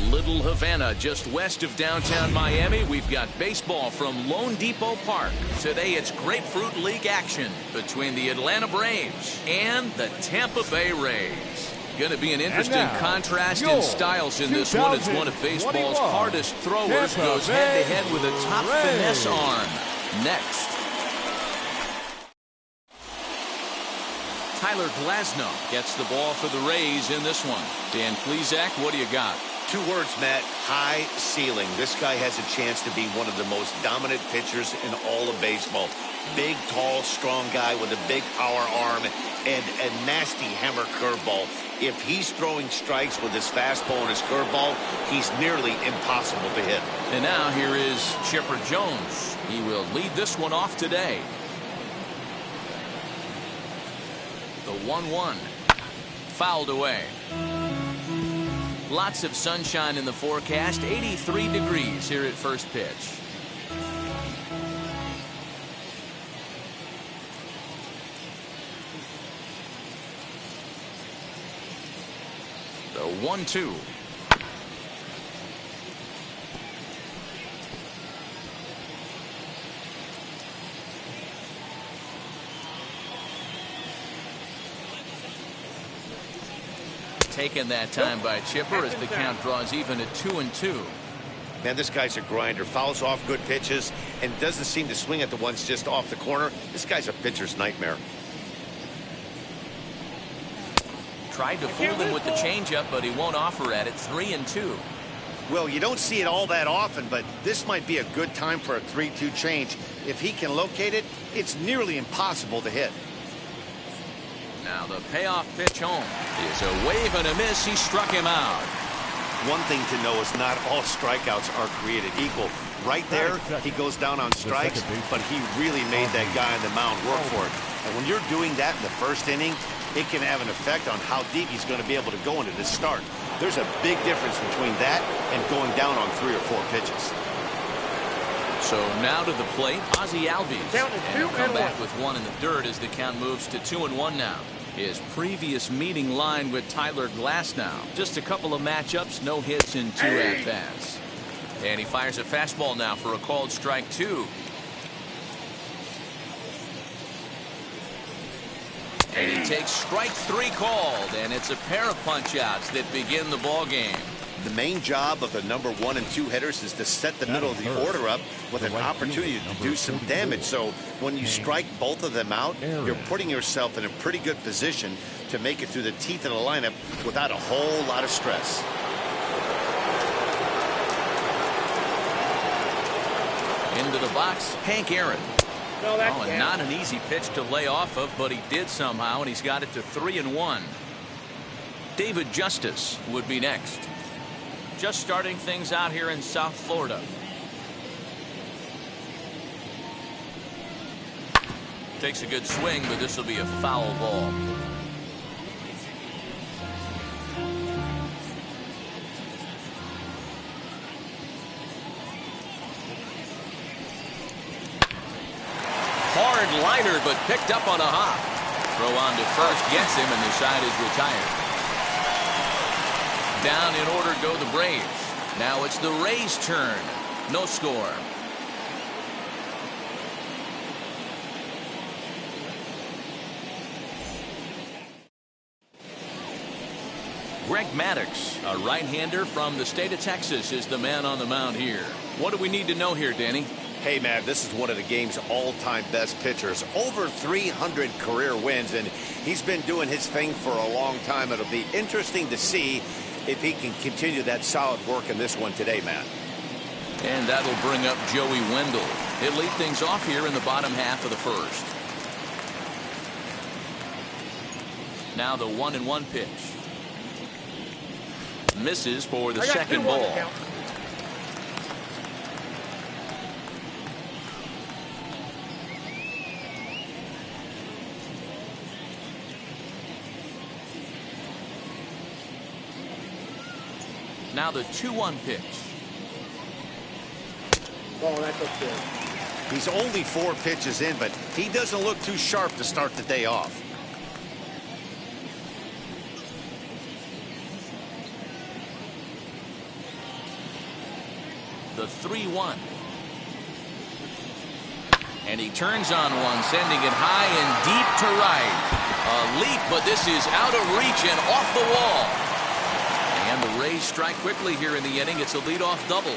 Little Havana, just west of downtown Miami, we've got baseball from Lone Depot Park. Today it's Grapefruit League action between the Atlanta Braves and the Tampa Bay Rays. Going to be an interesting contrast in styles in this one as one of baseball's hardest throwers goes head-to-head with a top finesse arm. Next. Tyler Glasnow gets the ball for the Rays in this one. Dan Plesac, what do you got? 2 words, Matt. High ceiling. This guy has a chance to be one of the most dominant pitchers in all of baseball. Big, tall, strong guy with a big power arm and a nasty hammer curveball. If he's throwing strikes with his fastball and his curveball, he's nearly impossible to hit. And now here is Chipper Jones. He will lead this one off today. The 1-1. Fouled away. Lots of sunshine in the forecast. 83 degrees here at first pitch. The 1-2. Taken that time by Chipper as the count draws even at 2-2. Man, this guy's a grinder. Fouls off good pitches and doesn't seem to swing at the ones just off the corner. This guy's a pitcher's nightmare. Tried to fool him with the changeup, but he won't offer at it. 3-2. Well, you don't see it all that often, but this might be a good time for a 3-2 change. If he can locate it, it's nearly impossible to hit. Now the payoff pitch home is a wave and a miss. He struck him out. One thing to know is not all strikeouts are created equal. Right there, he goes down on strikes, but he really made that guy on the mound work for it. And when you're doing that in the first inning, it can have an effect on how deep he's going to be able to go into this start. There's a big difference between that and going down on 3 or 4 pitches. So now to the plate, Ozzie Albies. And he'll come back with 1 in the dirt as the count moves to 2-1 now. His previous meeting line with Tyler Glasnow. Just a couple of matchups, no hits in 2 at-bats. And he fires a fastball now for a called strike 2. And he takes strike 3 called, and it's a pair of punch-outs that begin the ball game. The main job of the number 1 and 2 hitters is to set the middle of the order up with an opportunity to do some damage. So when you strike both of them out, you're putting yourself in a pretty good position to make it through the teeth of the lineup without a whole lot of stress. Into the box, Hank Aaron. And not an easy pitch to lay off of, but he did somehow, and he's got it to 3-1. David Justice would be next. Just starting things out here in South Florida. Takes a good swing, but this will be a foul ball. Hard liner, but picked up on a hop. Throw on to first, gets him, and the side is retired. Down in order go the Braves. Now it's the Rays' turn. No score. Greg Maddux, a right-hander from the state of Texas, is the man on the mound here. What do we need to know here, Danny? Hey, man, this is one of the game's all-time best pitchers. Over 300 career wins, and he's been doing his thing for a long time. It'll be interesting to see if he can continue that solid work in this one today, Matt. And that'll bring up Joey Wendell. He'll lead things off here in the bottom half of the first. Now the 1-1 pitch. Misses for the second ball. Now the 2-1 pitch. Oh, that's upset. He's only 4 pitches in, but he doesn't look too sharp to start the day off. The 3-1. And he turns on one, sending it high and deep to right. A leap, but this is out of reach and off the wall. And the Rays strike quickly here in the inning. It's a leadoff double.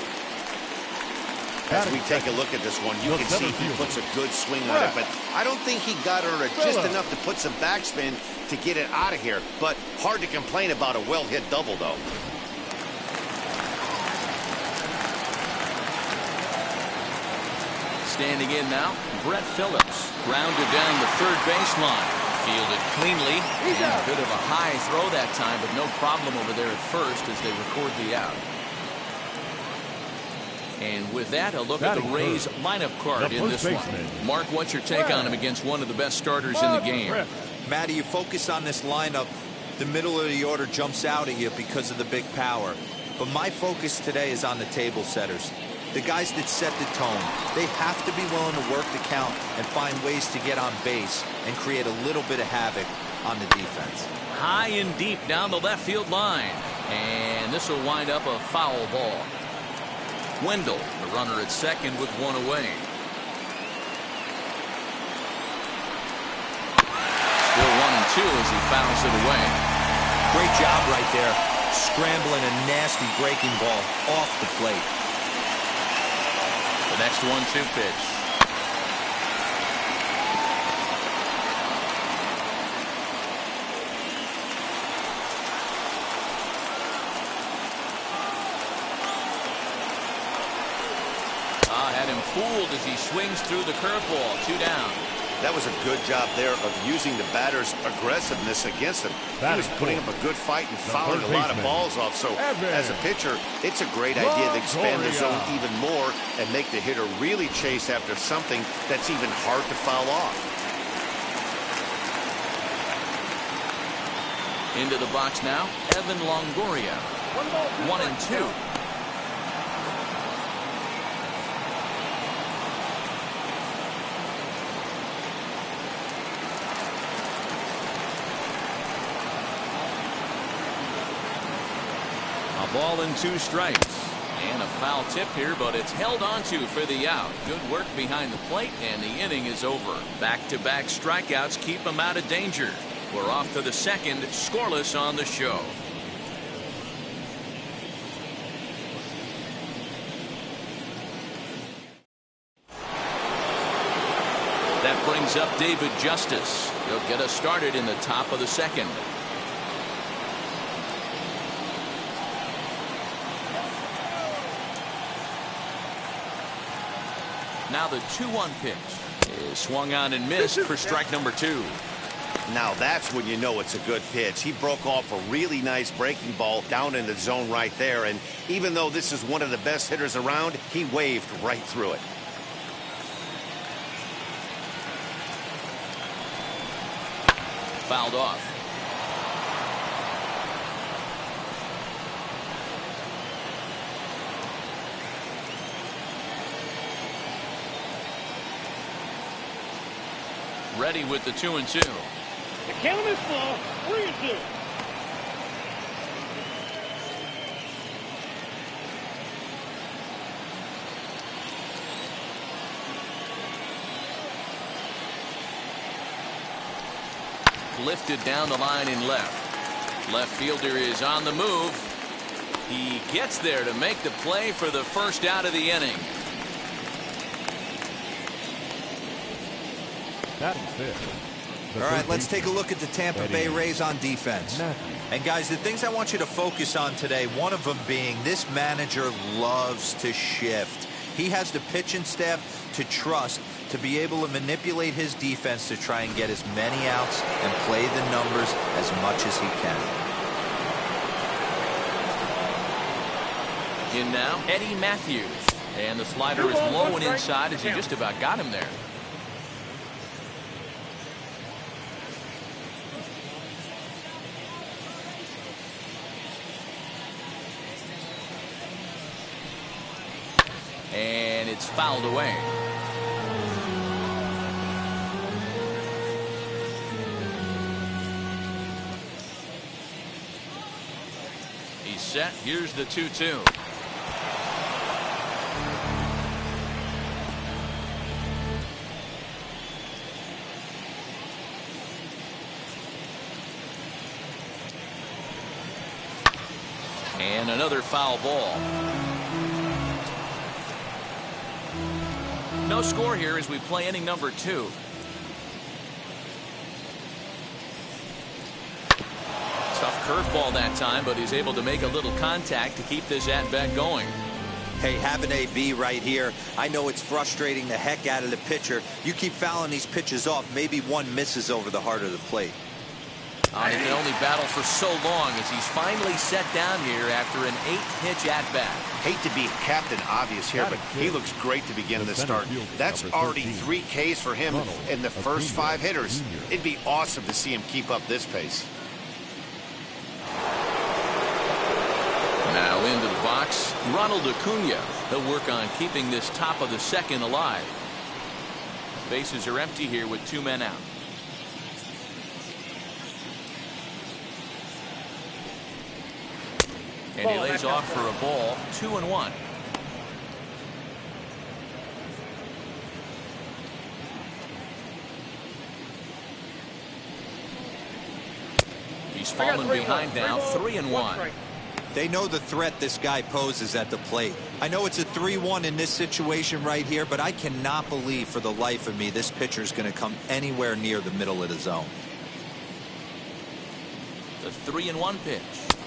As we take a look at this one, you can see he puts a good swing on it, but I don't think he got it under just enough to put some backspin to get it out of here. But hard to complain about a well-hit double, though. Standing in now, Brett Phillips. Grounded down the third baseline. Fielded cleanly. And a bit of a high throw that time, but no problem over there at first as they record the out. And with that, a look at the Rays lineup card in this one. Mark, what's your take on him against one of the best starters in the game? Matty, you focus on this lineup, the middle of the order jumps out at you because of the big power. But my focus today is on the table setters. The guys that set the tone. They have to be willing to work the count and find ways to get on base and create a little bit of havoc on the defense. High and deep down the left field line. And this will wind up a foul ball. Wendell, the runner at second with one away. Still 1-2 as he fouls it away. Great job right there. Scrambling a nasty breaking ball off the plate. The next 1-2 pitch. Had him fooled as he swings through the curveball. 2 down. That was a good job there of using the batter's aggressiveness against him. He was putting up a good fight and fouling a lot of balls off. So as a pitcher, it's a great idea to expand the zone even more and make the hitter really chase after something that's even hard to foul off. Into the box now, Evan Longoria. 1-2. Ball and 2 strikes. And a foul tip here, but it's held onto for the out. Good work behind the plate, and the inning is over. Back-to-back strikeouts keep him out of danger. We're off to the second, scoreless on the show. That brings up David Justice. He'll get us started in the top of the second. Now the 2-1 pitch is swung on and missed for strike number 2. Now that's when you know it's a good pitch. He broke off a really nice breaking ball down in the zone right there. And even though this is one of the best hitters around, he waved right through it. Fouled off. Ready with the 2-2. The count is full. 3-2. Lifted down the line in left. Left fielder is on the move. He gets there to make the play for the first out of the inning. All right, let's take a look at the Tampa Bay Rays on defense. And guys, the things I want you to focus on today, one of them being this manager loves to shift. He has the pitching staff to trust to be able to manipulate his defense to try and get as many outs and play the numbers as much as he can. In now, Eddie Matthews. And the slider is low and inside as he just about got him there. it's fouled away. He's set. Here's the 2-2. And another foul ball. No score here as we play inning number 2. Tough curveball that time, but he's able to make a little contact to keep this at-bat going. Hey, have an AB right here. I know it's frustrating the heck out of the pitcher. You keep fouling these pitches off, maybe one misses over the heart of the plate. He can only battle for so long as he's finally set down here after an 8-pitch at-bat. Hate to be Captain Obvious here, but he looks great to begin the start. That's already 3 Ks for him in the first 5 hitters. It'd be awesome to see him keep up this pace. Now into the box, Ronald Acuna. He'll work on keeping this top of the second alive. Bases are empty here with 2 men out. And he lays off for a ball, 2-1. He's fallen behind now, 3-1. They know the threat this guy poses at the plate. I know it's a 3-1 in this situation right here, but I cannot believe for the life of me this pitcher is going to come anywhere near the middle of the zone. The 3-1 pitch.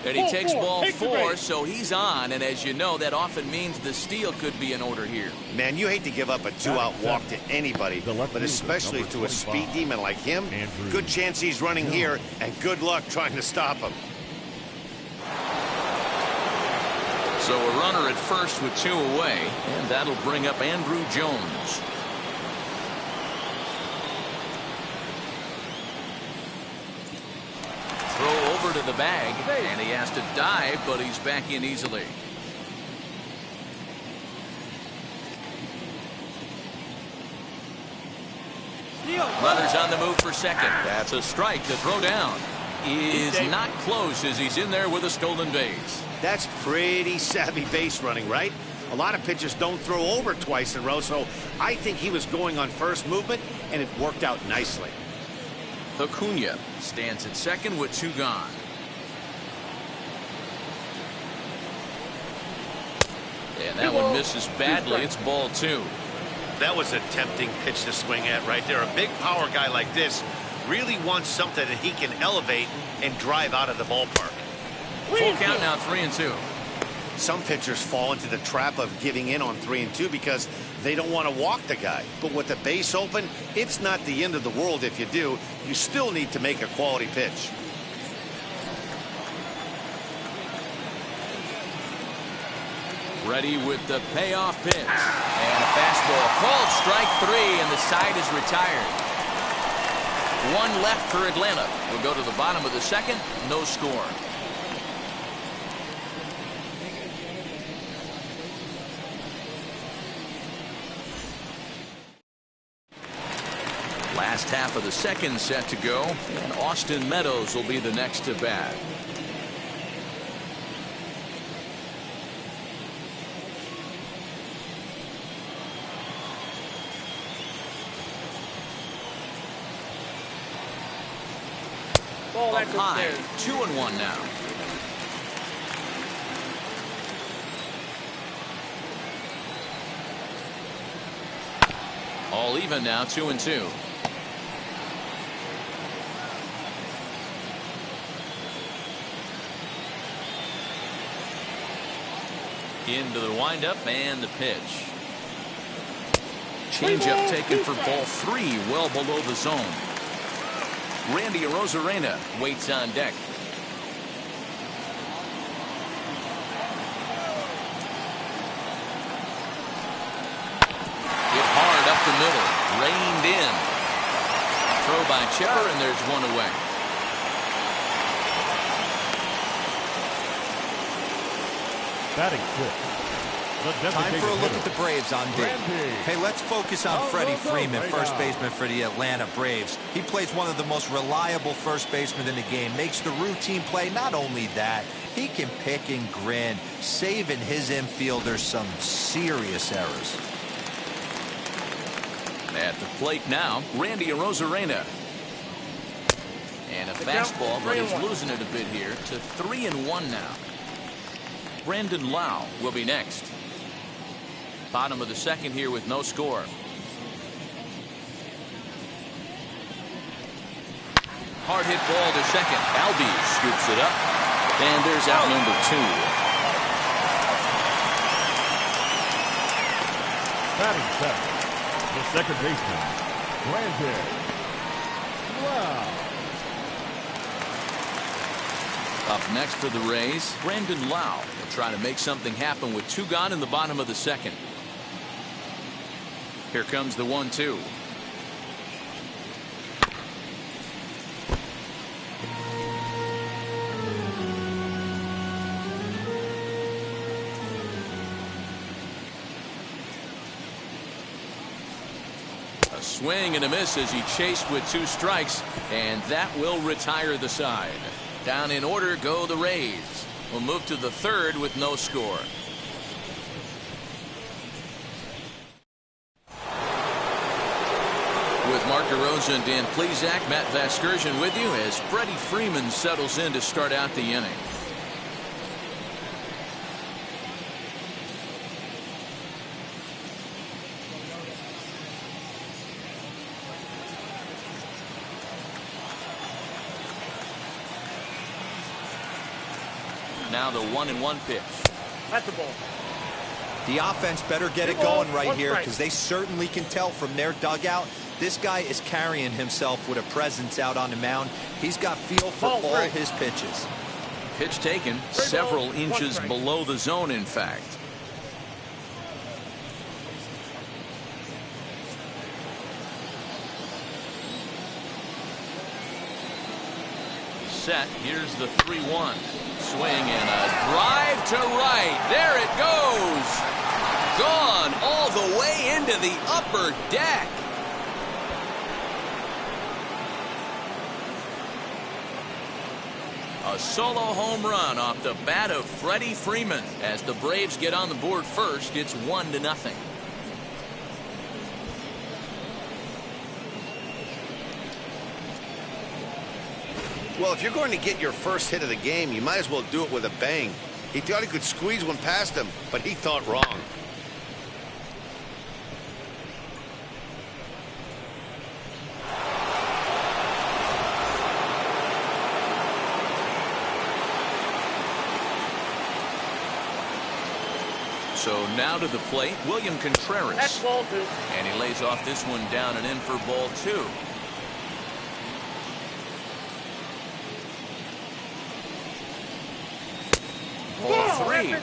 And he takes ball 4, so he's on. And as you know, that often means the steal could be in order here. Man, you hate to give up a 2-out walk to anybody, but especially to a speed demon like him. Good chance he's running here, and good luck trying to stop him. So a runner at first with 2 away, and that'll bring up Andrew Jones. Throw over to the bag, and he has to dive, but he's back in easily. Runners on the move for second. That's a strike. The throw down is not close as he's in there with a stolen base. That's pretty savvy base running, right? A lot of pitchers don't throw over twice in a row, so I think he was going on first movement, and it worked out nicely. Acuna stands at second with 2 gone. And that one misses badly. It's ball 2. That was a tempting pitch to swing at right there. A big power guy like this really wants something that he can elevate and drive out of the ballpark. Full count now, 3-2. Some pitchers fall into the trap of giving in on 3-2 because they don't want to walk the guy. But with the base open, it's not the end of the world if you do. You still need to make a quality pitch. Ready with the payoff pitch. And a fastball called strike 3, and the side is retired. 1 left for Atlanta. We'll go to the bottom of the second. No score. Last half of the second set to go, and Austin Meadows will be the next to bat. Up high, 2-1 now. All even now, 2-2. Into the windup and the pitch. Changeup taken for ball 3, well below the zone. Randy Arozarena waits on deck. Hit hard up the middle, reined in. Throw by Chipper, and there's 1 away. Batting 6th, Time for a look at the Braves on D. Hey, let's focus on Freddie Freeman, first baseman for the Atlanta Braves. He plays one of the most reliable first basemen in the game, makes the routine play. Not only that, he can pick and grin, saving his infielders some serious errors. At the plate now, Randy Arozarena. And a fastball, but he's losing it a bit here to 3-1 now. Brandon Lau will be next. Bottom of the second here with no score. Hard hit ball to second. Albies scoops it up. And there's out number 2. Batting seventh, the second baseman, Brandon Lau. Up next for the Rays, Brandon Lau will try to make something happen with 2 gone in the bottom of the second. Here comes the 1-2. A swing and a miss as he chased with 2 strikes, and that will retire the side. Down in order go the Rays. We'll move to the third with no score. With Mark DeRosa and Dan Plesac, Matt Vasgersian with you as Freddie Freeman settles in to start out the inning. Now the 1-1 pitch. That's the ball. The offense better get it going right here because they certainly can tell from their dugout. This guy is carrying himself with a presence out on the mound. He's got feel for all his pitches. Pitch taken several inches below the zone, in fact. Set. Here's the 3-1. Swing and a drive to right. There it goes. Gone all the way into the upper deck. A solo home run off the bat of Freddie Freeman. As the Braves get on the board first, it's 1-0. Well, if you're going to get your first hit of the game, you might as well do it with a bang. He thought he could squeeze one past him, but he thought wrong. So now to the plate, William Contreras. That's ball 2. And he lays off this one down and in for ball 2. Ball 3.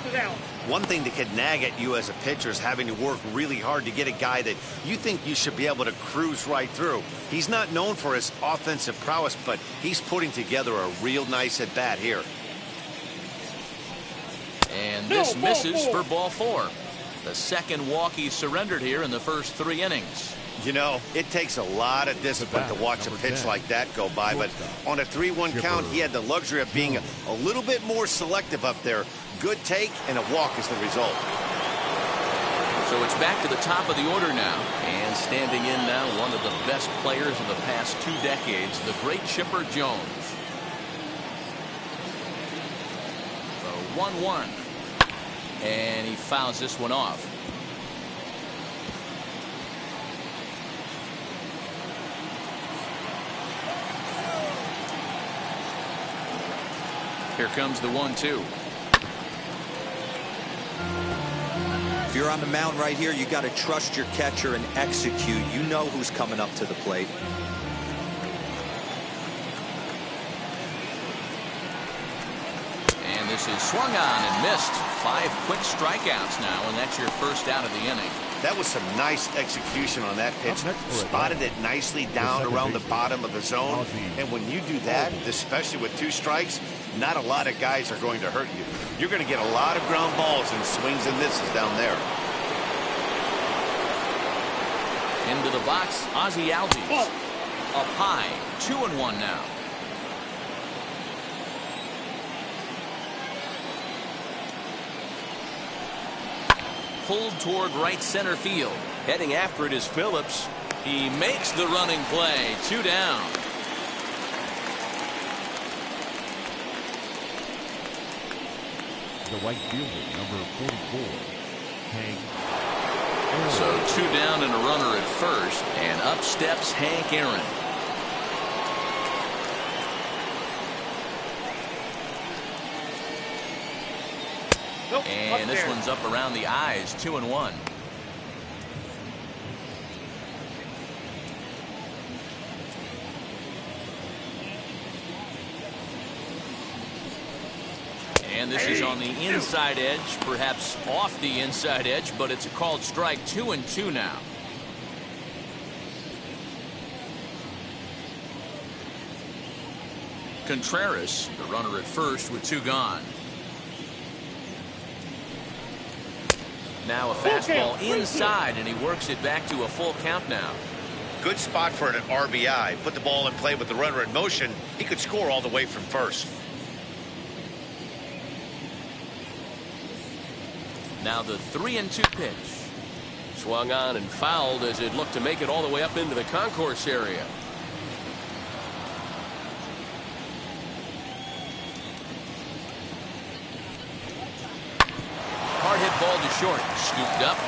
One thing that could nag at you as a pitcher is having to work really hard to get a guy that you think you should be able to cruise right through. He's not known for his offensive prowess, but he's putting together a real nice at bat here. And this misses for ball 4. The second walk he surrendered here in the first 3 innings. You know, it takes a lot of discipline to watch a pitch like that go by, but on a 3-1 count, he had the luxury of being a little bit more selective up there. Good take, and a walk is the result. So it's back to the top of the order now. And standing in now, one of the best players of the past 2 decades, the great Chipper Jones. The 1-1. And he fouls this one off. Here comes the 1-2. If you're on the mound right here, you got to trust your catcher and execute. You know who's coming up to the plate. And this is swung on and missed. 5 quick strikeouts now, and that's your first out of the inning. That was some nice execution on that pitch. Spotted it nicely down around the bottom of the zone. And when you do that, especially with 2 strikes, not a lot of guys are going to hurt you. You're going to get a lot of ground balls and swings and misses down there. Into the box, Ozzie Albies. Up high, 2-1 now. Pulled toward right center field. Heading after it is Phillips. He makes the running play. 2 down. The right fielder, number 44, Hank. So 2 down and a runner at first, and up steps Hank Aaron. And this one's up around the eyes, 2-1. And this is on the inside edge, perhaps off the inside edge, but it's a called strike. 2-2 now. Contreras, the runner at first with 2 gone. Now a fastball inside, and he works it back to a full count now. Good spot for an RBI. Put the ball in play with the runner in motion. He could score all the way from first. Now the 3-2 pitch. Swung on and fouled as it looked to make it all the way up into the concourse area. Hard hit ball to short. Scooped up.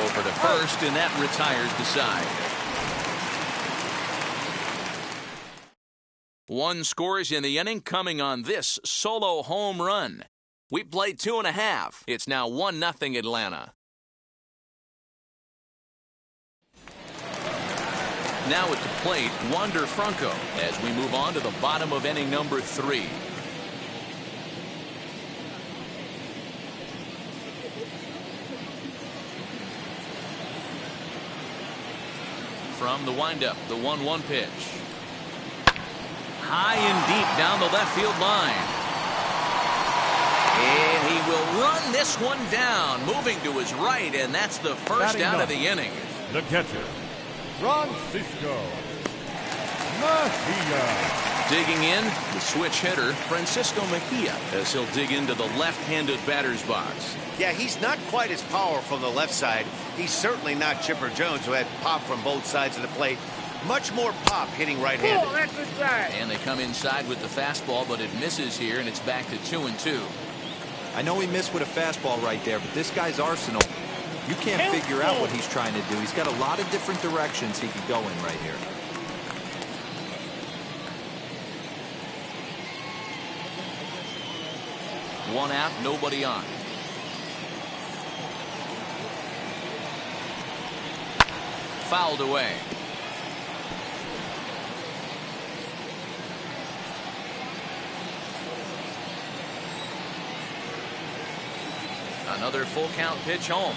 Over to first, and that retires the side. 1 scores in the inning, coming on this solo home run. We played 2.5. It's now 1-0 Atlanta. Now at the plate, Wander Franco as we move on to the bottom of inning number 3. From the windup, the 1-1 pitch. High and deep down the left field line. And he will run this one down, moving to his right, and that's the first out of the inning. The catcher, Francisco Mejia. Digging in, the switch hitter, Francisco Mejia, as he'll dig into the left-handed batter's box. Yeah, he's not quite as powerful on the left side. He's certainly not Chipper Jones, who had pop from both sides of the plate. Much more pop hitting right-handed. Oh, that's inside. And they come inside with the fastball, but it misses here, and it's back to 2-2. I know he missed with a fastball right there, but this guy's arsenal, you can't figure out what he's trying to do. He's got a lot of different directions he could go in right here. One out, nobody on. Fouled away. Another full count pitch home.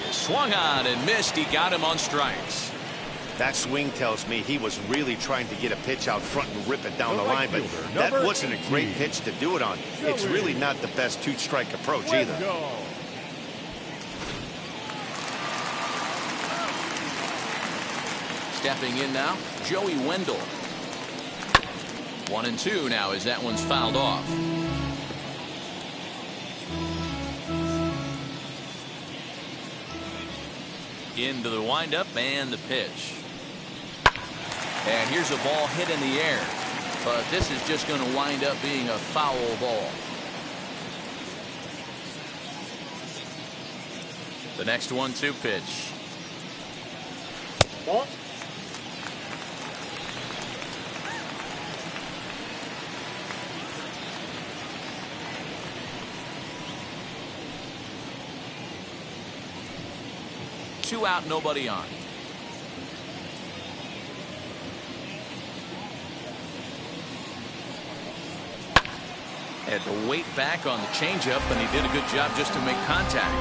He swung on and missed. He got him on strikes. That swing tells me he was really trying to get a pitch out front and rip it down the line, but that wasn't a great pitch to do it on. It's really not the best 2-strike approach either. Stepping in now, Joey Wendell. 1-2 now as that one's fouled off. Into the windup and the pitch. And here's a ball hit in the air. But this is just going to wind up being a foul ball. The next 1-2 pitch. Ball. Two out, nobody on. Had to wait back on the changeup, and he did a good job just to make contact.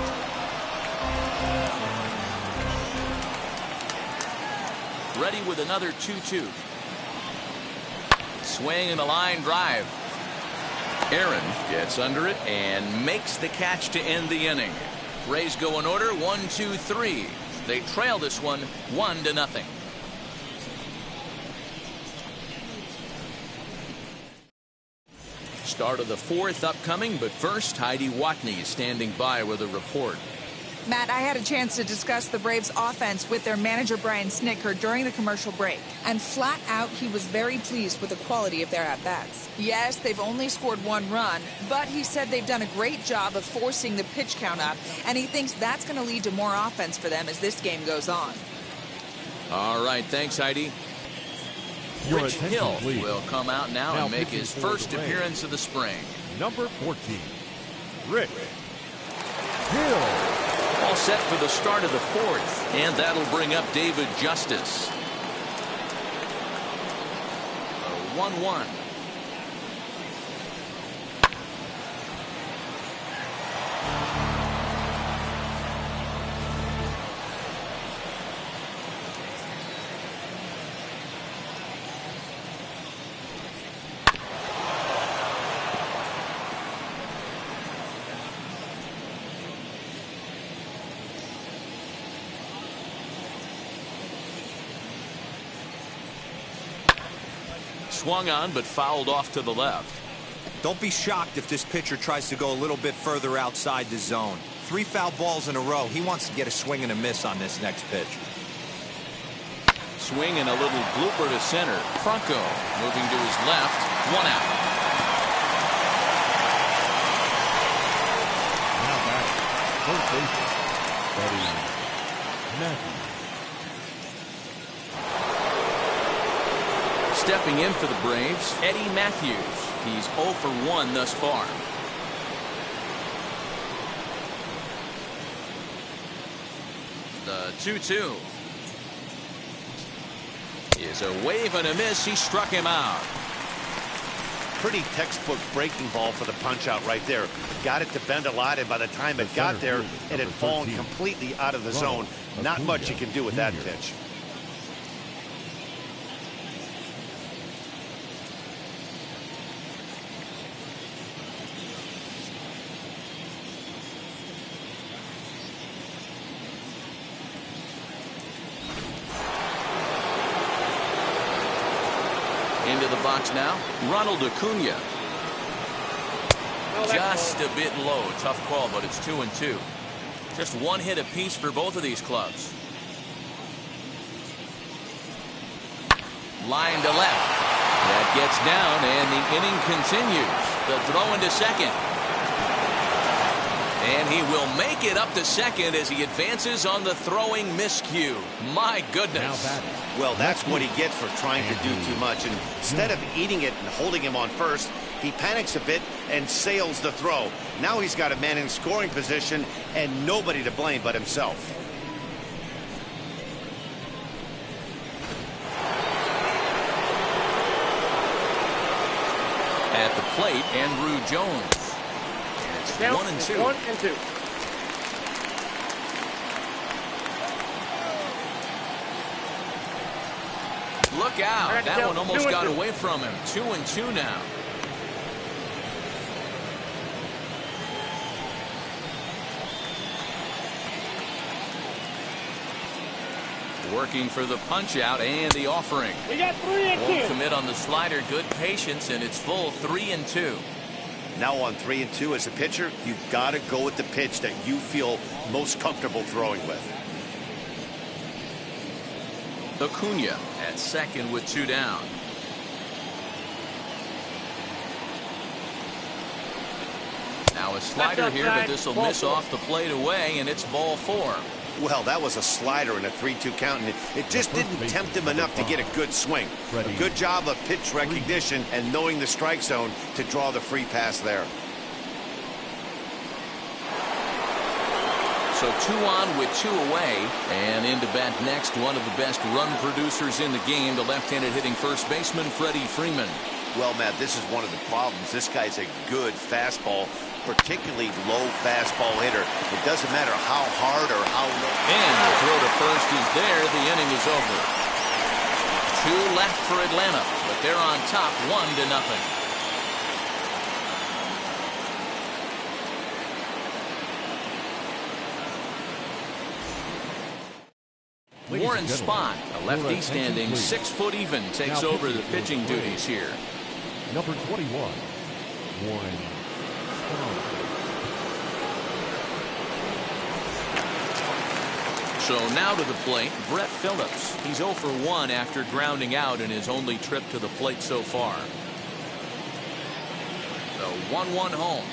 Ready with another 2-2. swing and a line drive. Aaron gets under it and makes the catch to end the inning. Rays go in order 1-2-3. They trail this one 1-0. Start of the fourth upcoming, but first Heidi Watney is standing by with a report. Matt, I had a chance to discuss the Braves offense with their manager Brian Snitker during the commercial break. And flat out, he was very pleased with the quality of their at-bats. Yes, they've only scored 1 run, but he said they've done a great job of forcing the pitch count up, and he thinks that's going to lead to more offense for them as this game goes on. All right, thanks, Heidi. Rich Hill will come out now and make his first appearance of the spring. Number 14, Rich Hill. All set for the start of the fourth, and that'll bring up David Justice. 1-1. Swung on, but fouled off to the left. Don't be shocked if this pitcher tries to go a little bit further outside the zone. 3 foul balls in a row. He wants to get a swing and a miss on this next pitch. Swing and a little blooper to center. Franco moving to his left. 1 out. Now back, first baseman, Eddie Matthews. Stepping in for the Braves, Eddie Matthews. He's 0 for 1 thus far. The 2-2 is a wave and a miss. He struck him out. Pretty textbook breaking ball for the punch out right there. Got it to bend a lot, and by the time it got there, it had fallen completely out of the zone. Not much you can do with that pitch. Into the box now, Ronald Acuna. Just a bit low. Tough call, but it's 2-2. Just 1 hit apiece for both of these clubs. Line to left. That gets down, and the inning continues. The throw into second. And he will make it up to second as he advances on the throwing miscue. My goodness. Well, that's what he gets for trying to do too much. And instead of eating it and holding him on first, he panics a bit and sails the throw. Now he's got a man in scoring position and nobody to blame but himself. At the plate, Andrew Jones. It's 1-2. 1-2. Look out. That one almost got away from him. 2-2 now. Working for the punch out and the offering. We got 3-2. Won't commit on the slider. Good patience, and it's full 3-2. Now on 3-2 as a pitcher, you've got to go with the pitch that you feel most comfortable throwing with. Acuna at second with 2 down. Now a slider here, but this will miss off the plate away, and it's ball 4. Well, that was a slider in a 3-2 count, and it just didn't tempt him enough to get a good swing. A good job of pitch recognition and knowing the strike zone to draw the free pass there. So 2 on with 2 away, and into bat next, one of the best run producers in the game, the left-handed hitting first baseman Freddie Freeman. Well, Matt, this is one of the problems. This guy's a good fastball, particularly low fastball hitter. It doesn't matter how hard or how low. And the throw to first is there. The inning is over. 2 left for Atlanta, but they're on top 1-0. Warren Spahn, a lefty standing 6 foot even, takes over the pitching duties here. Number 21, Warren Spahn. So now to the plate, Brett Phillips. He's 0 for 1 after grounding out in his only trip to the plate so far. The 1-1 home.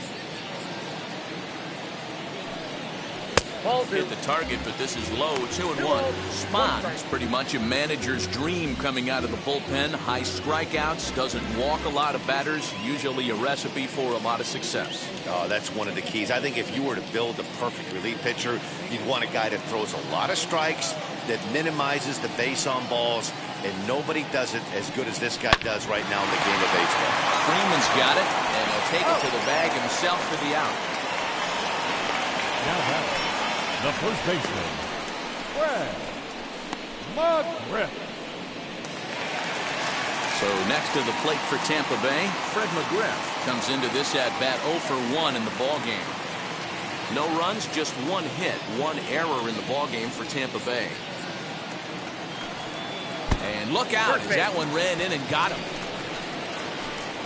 Hit the target, but this is low. 2-1. Spahn, pretty much a manager's dream coming out of the bullpen. High strikeouts, doesn't walk a lot of batters. Usually a recipe for a lot of success. Oh, that's one of the keys. I think if you were to build a perfect relief pitcher, you'd want a guy that throws a lot of strikes, that minimizes the base on balls, and nobody does it as good as this guy does right now in the game of baseball. Freeman's got it, and he'll take it to the bag himself for the out. Now back, the first baseman, Fred McGriff. So next to the plate for Tampa Bay, Fred McGriff comes into this at-bat 0 for 1 in the ballgame. No runs, just 1 hit, 1 error in the ballgame for Tampa Bay. And look out, as that one ran in and got him.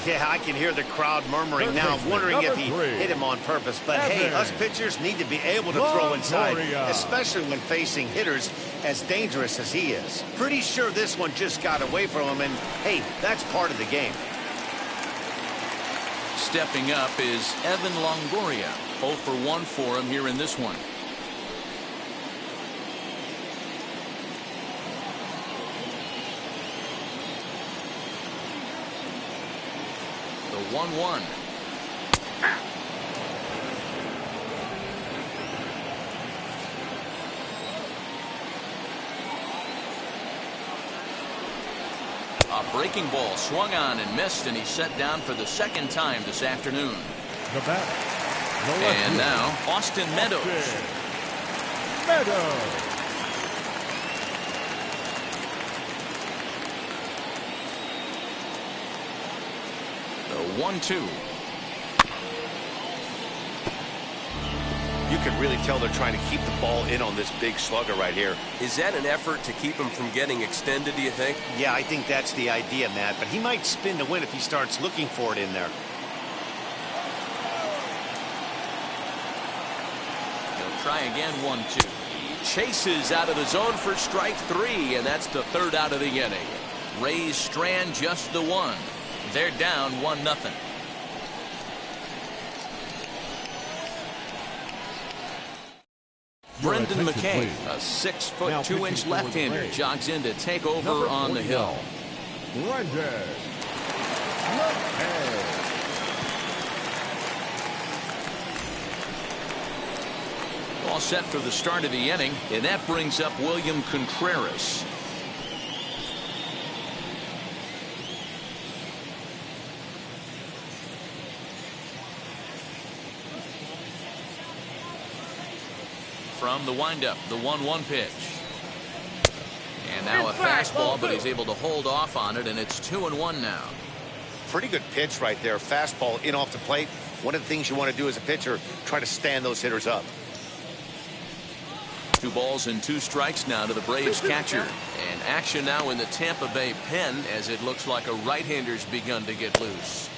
Yeah, I can hear the crowd murmuring now, wondering if he hit him on purpose. But hey, us pitchers need to be able to throw inside, especially when facing hitters as dangerous as he is. Pretty sure this one just got away from him, and hey, that's part of the game. Stepping up is Evan Longoria. 0 for 1 for him here in this one. The 1-1. A breaking ball swung on and missed, and he's set down for the 2nd time this afternoon. The bat. And now Austin Meadows. The 1-2. You can really tell they're trying to keep the ball in on this big slugger right here. Is that an effort to keep him from getting extended, do you think? Yeah, I think that's the idea, Matt, but he might spin to win if he starts looking for it in there. He'll try again. 1-2. Chases out of the zone for strike 3, and that's the 3rd out of the inning. Rays strand just the 1. They're down 1-0. Brendan McKay, a 6 foot 2-inch left-hander, jogs in to take over on the hill. All set for the start of the inning, and that brings up William Contreras. From the windup, the 1-1 pitch. And now a fastball, but he's able to hold off on it, and it's 2-1 now. Pretty good pitch right there. Fastball in off the plate. One of the things you want to do as a pitcher, try to stand those hitters up. 2 balls and 2 strikes now to the Braves catcher. And action now in the Tampa Bay pen, as it looks like a right-hander's begun to get loose.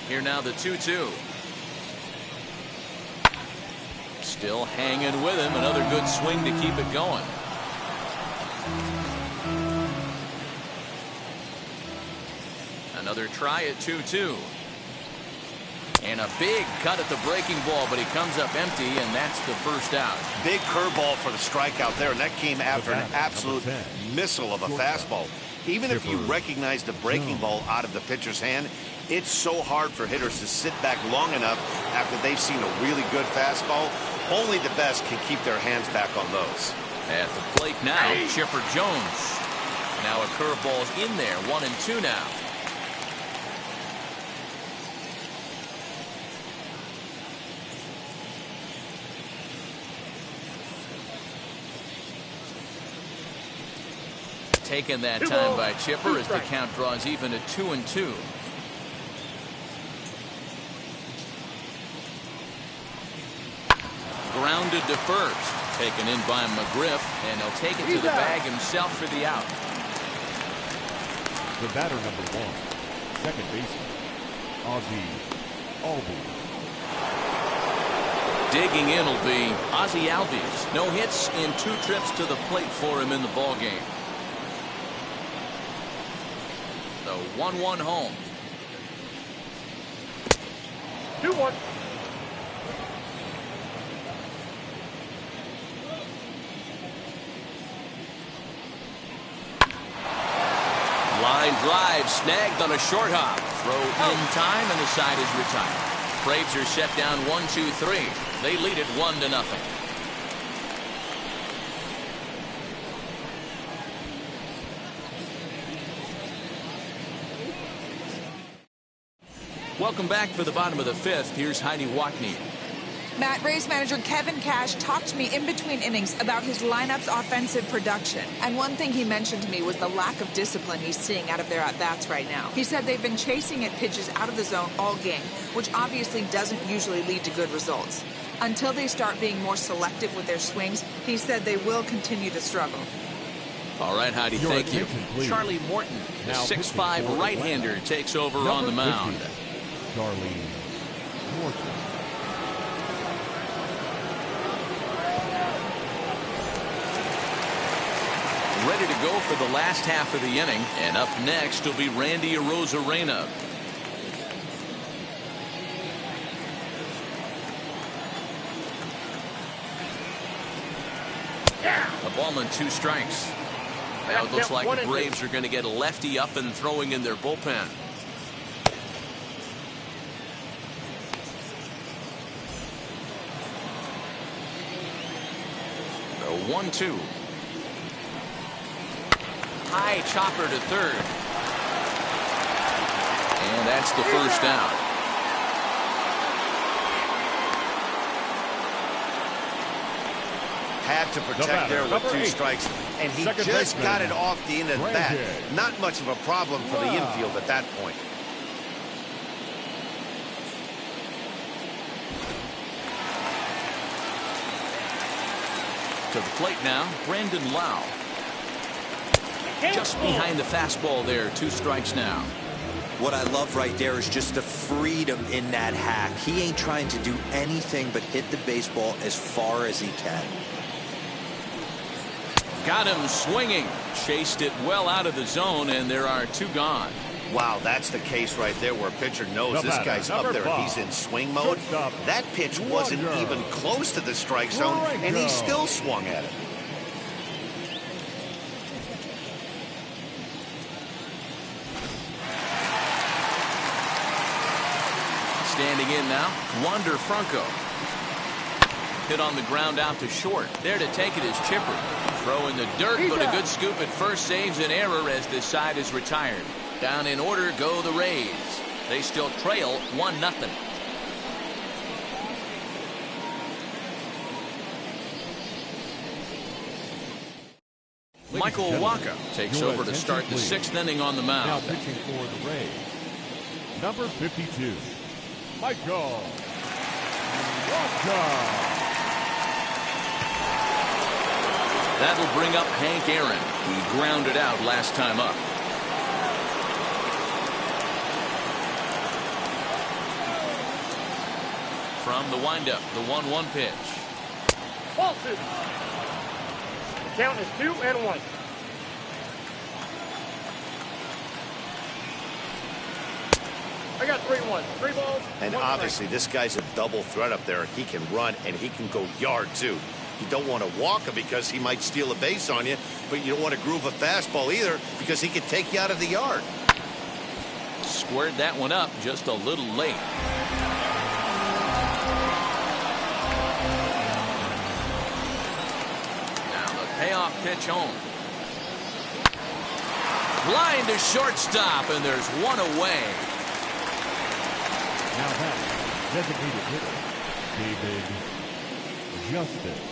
Here now the 2-2. Still hanging with him. Another good swing to keep it going. Another try at 2-2. And a big cut at the breaking ball, but he comes up empty, and that's the 1st out. Big curveball for the strikeout there, and that came after an absolute missile of a fastball. Even if you recognize the breaking ball out of the pitcher's hand, it's so hard for hitters to sit back long enough after they've seen a really good fastball. Only the best can keep their hands back on those. At the plate now, Chipper Jones. Now a curveball's in there, 1-2 now. Taken that time by Chipper as the count draws even at 2-2. Grounded to first. Taken in by McGriff, and he'll take it to the bag himself for the out. The batter, number 1, second baseman, Ozzie Albies. Digging in will be Ozzie Albies. No hits in 2 trips to the plate for him in the ballgame. The 1-1 home. 2-1. Line drive snagged on a short hop. Throw in time, and the side is retired. Braves are set down 1-2-3. They lead it 1-0. Welcome back for the bottom of the 5th. Here's Heidi Watney. Matt, Rays manager Kevin Cash talked to me in between innings about his lineup's offensive production. And one thing he mentioned to me was the lack of discipline he's seeing out of their at-bats right now. He said they've been chasing at pitches out of the zone all game, which obviously doesn't usually lead to good results. Until they start being more selective with their swings, he said they will continue to struggle. All right, Heidi, thank you. Charlie Morton, the 6'5" right-hander, takes over on the mound. Charlie Morton. Ready to go for the last half of the inning, and up next will be Randy Arozarena. A ball and 2 strikes. Now it looks like the Braves are going to get a lefty up and throwing in their bullpen. The 1-2. High chopper to third. And that's the first out. Had to protect there with 2 strikes, and he just got it off the end of the bat. Not much of a problem for the infield at that point. To the plate now, Brandon Lau. Just behind the fastball there, 2 strikes now. What I love right there is just the freedom in that hack. He ain't trying to do anything but hit the baseball as far as he can. Got him swinging. Chased it well out of the zone, and there are 2 gone. Wow, that's the case right there where a pitcher knows this guy's up there and he's in swing mode. That pitch wasn't even close to the strike zone, and he still swung at it. Standing in now, Wander Franco. Hit on the ground out to short. There to take it is Chipper. Throw in the dirt, but a good scoop at first saves an error as this side is retired. Down in order go the Rays. They still trail 1-0. Michael Waka takes over to start the 6th inning on the mound. Now pitching for the Rays, number 52, Michael Waka. That'll bring up Hank Aaron. He grounded out last time up. From the windup, the 1-1 pitch. Ball 2. The count is 2-1. I got 3-1. 3 balls. And obviously, this guy's a double threat up there. He can run and he can go yard too. You don't want to walk him because he might steal a base on you, but you don't want to groove a fastball either because he can take you out of the yard. Squared that one up just a little late. Now the payoff pitch home. Line to shortstop, and there's one away. Now back, designated hitter, David Justice.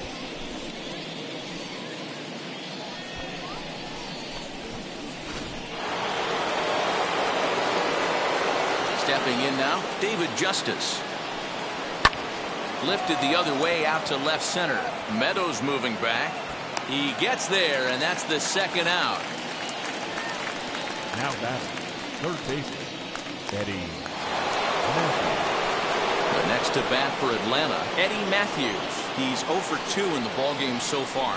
Stepping in now, David Justice. Lifted the other way out to left center. Meadows moving back. He gets there, and that's the second out. Now batting, third baseman, Eddie. The next to bat for Atlanta, Eddie Matthews. He's 0 for 2 in the ballgame so far.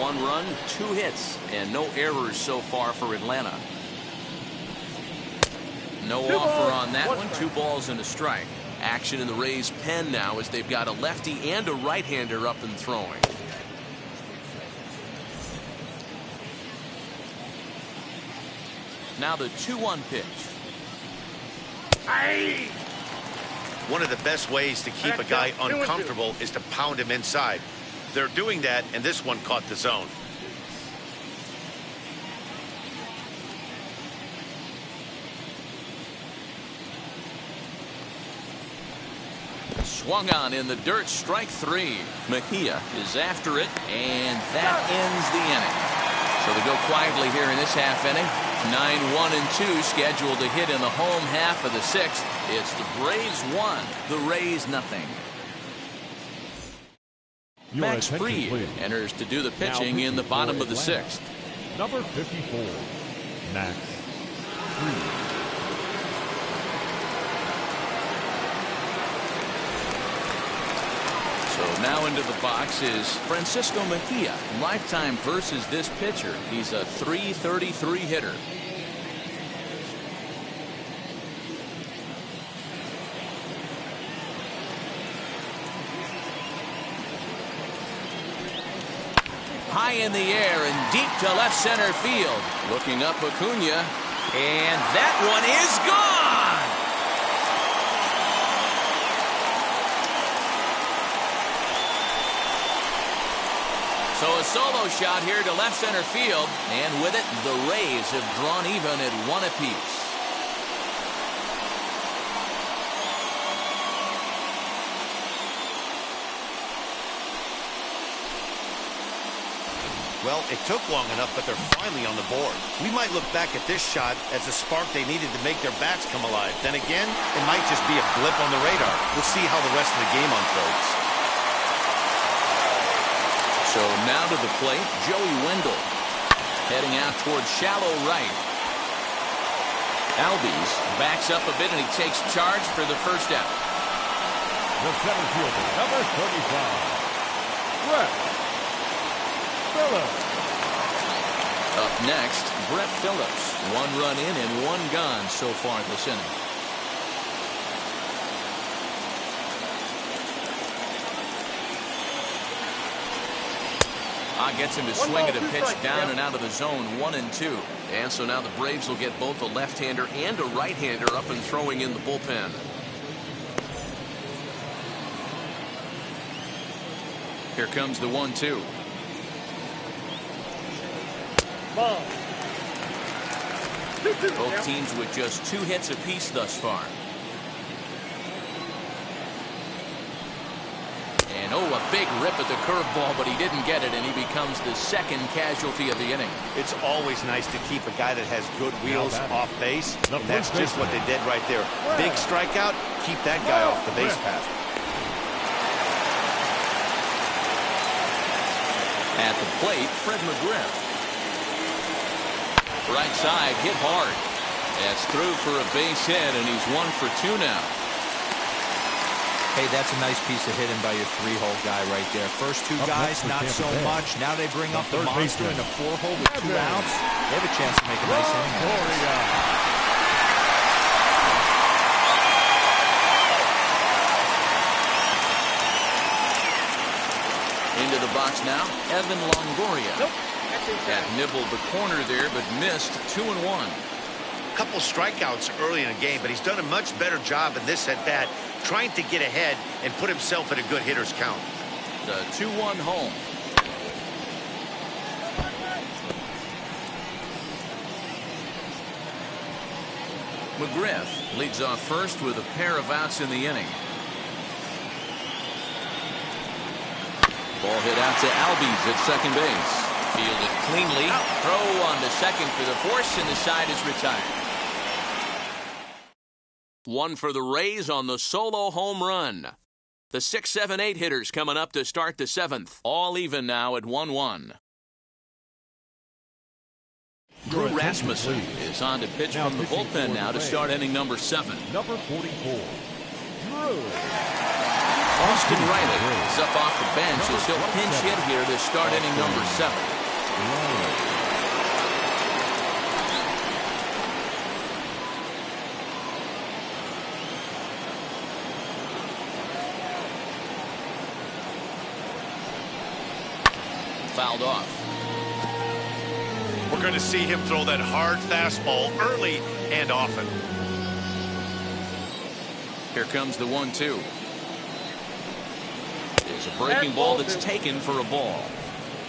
1 run, 2 hits, and no errors so far for Atlanta. No offer on that one. 2 balls and a strike. Action in the Rays' pen now as they've got a lefty and a right-hander up and throwing. Now the 2-1 pitch. One of the best ways to keep a guy uncomfortable is to pound him inside. They're doing that, and this one caught the zone. Swung on in the dirt, strike 3. Mejia is after it, and that ends the inning. So they go quietly here in this half inning. 9-1-2 scheduled to hit in the home half of the 6th. It's the Braves 1, the Rays nothing. Max Fried enters to do the pitching in the bottom of the 6th. Number 54, Max Fried. So now into the box is Francisco Mejia. Lifetime versus this pitcher. He's a .333 hitter. High in the air and deep to left center field. Looking up Acuna. And that one is gone! So a solo shot here to left center field. And with it, the Rays have drawn even at 1 apiece. Well, it took long enough, but they're finally on the board. We might look back at this shot as a spark they needed to make their bats come alive. Then again, it might just be a blip on the radar. We'll see how the rest of the game unfolds. So now to the plate, Joey Wendell. Heading out towards shallow right. Albies backs up a bit, and he takes charge for the first out. The center fielder, number 35, Brett Phillips. Up next, Brett Phillips. 1 run in and 1 gone so far this inning. Gets him to swing at a pitch down and out of the zone, 1-2. And so now the Braves will get both a left-hander and a right-hander up and throwing in the bullpen. Here comes the 1-2. Both teams with just 2 hits apiece thus far. And oh, a big rip at the curveball, but he didn't get it, and he becomes the second casualty of the inning. It's always nice to keep a guy that has good wheels off base, and that's just what they did right there. Big strikeout, keep that guy off the base path. At the plate, Fred McGriff. Right side, hit hard. That's through for a base hit, and he's 1 for 2 now. Hey, that's a nice piece of hitting by your 3-hole guy right there. First 2 guys, not so much. Now they bring up the monster in the 4-hole with 2 outs. They have a chance to make a nice inning. Into the box now, Evan Longoria. That nibbled the corner there, but missed 2-1. Couple strikeouts early in the game, but he's done a much better job in this at-bat, trying to get ahead and put himself at a good hitter's count. The 2-1 home. McGriff leads off first with a pair of outs in the inning. Ball hit out to Albies at second base. Fielded cleanly. Throw on to second for the force, and the side is retired. One for the Rays on the solo home run. The 6, 7, 8 hitters coming up to start the 7th. All even now at 1-1. Drew Rasmussen is on to pitch from the bullpen now to start inning number 7. Number 44, Drew. Austin Riley is up off the bench as he'll pinch hit here to start inning number 7. Fouled off. We're going to see him throw that hard fastball early and often. Here comes the 1-2. There's a breaking ball that's taken for a ball.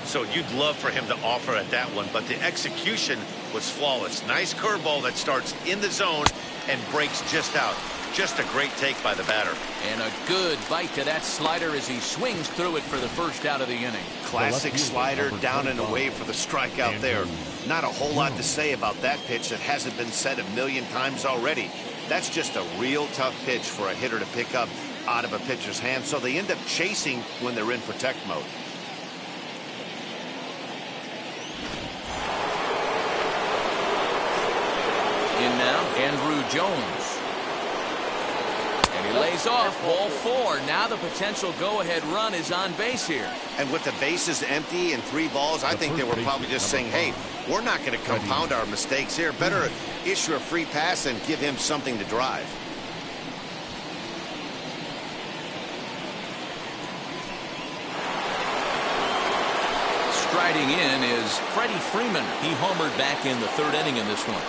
So you'd love for him to offer at that one, but the execution was flawless. Nice curveball that starts in the zone and breaks just out. Just a great take by the batter. And a good bite to that slider as he swings through it for the first out of the inning. Classic slider down and away for the strikeout there. Not a whole lot to say about that pitch that hasn't been said a million times already. That's just a real tough pitch for a hitter to pick up out of a pitcher's hand, so they end up chasing when they're in protect mode. In now, Andrew Jones. And he lays off, ball 4. Now the potential go-ahead run is on base here. And with the bases empty and 3 balls, I think they were probably just saying, hey, we're not going to compound our mistakes here. Better issue a free pass and give him something to drive. Striding in is Freddie Freeman. He homered back in the 3rd inning in this one.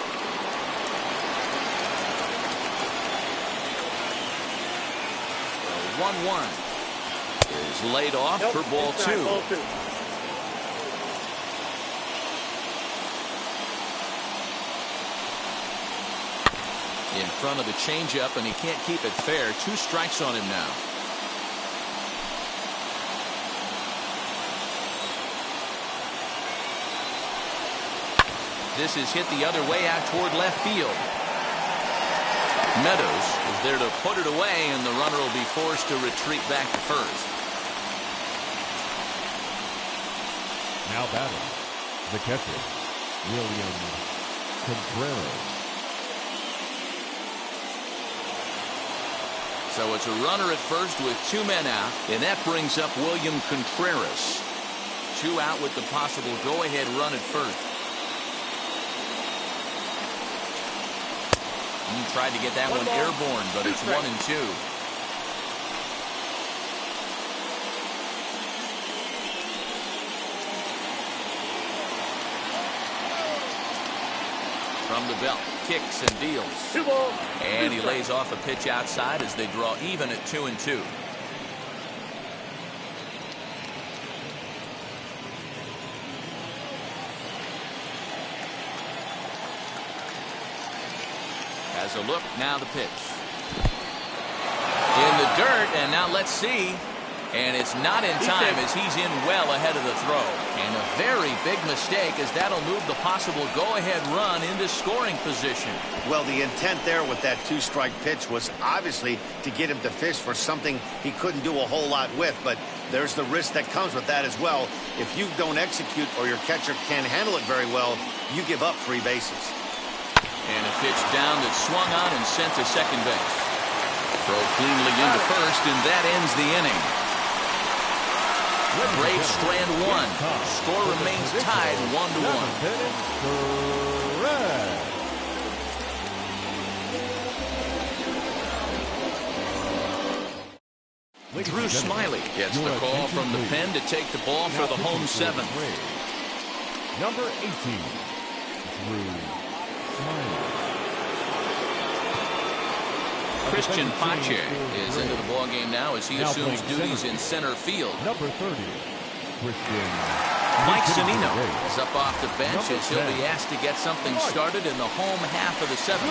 The 1-1 is laid off for ball 2. In front of the changeup, and he can't keep it fair. 2 strikes on him now. This is hit the other way out toward left field. Meadows is there to put it away, and the runner will be forced to retreat back to first. Now batting, the catcher, William Contreras. So it's a runner at first with 2 men out, and that brings up William Contreras. 2 out with the possible go-ahead run at first. He tried to get that one airborne, but it's 1-2. From the belt, kicks and deals. And he lays off a pitch outside as they draw even at 2-2. Has a look, now the pitch. In the dirt, and now let's see. And it's not in time as he's in well ahead of the throw. And a very big mistake as that'll move the possible go-ahead run into scoring position. Well, the intent there with that 2-strike pitch was obviously to get him to fish for something he couldn't do a whole lot with, but there's the risk that comes with that as well. If you don't execute or your catcher can't handle it very well, you give up 3 bases. And a pitch down that swung on and sent to second base. Throw cleanly into first, and that ends the inning. Braves strand 1. Score remains tied 1-1. Drew Smiley gets the call from the pen to take the ball for the home 7th. Number 18, Drew Smiley. Christian Pache is into the ballgame now as he assumes duties in center field. Number 30, Christian. Mike Zunino is up off the bench as he'll be asked to get something started in the home half of the 7th.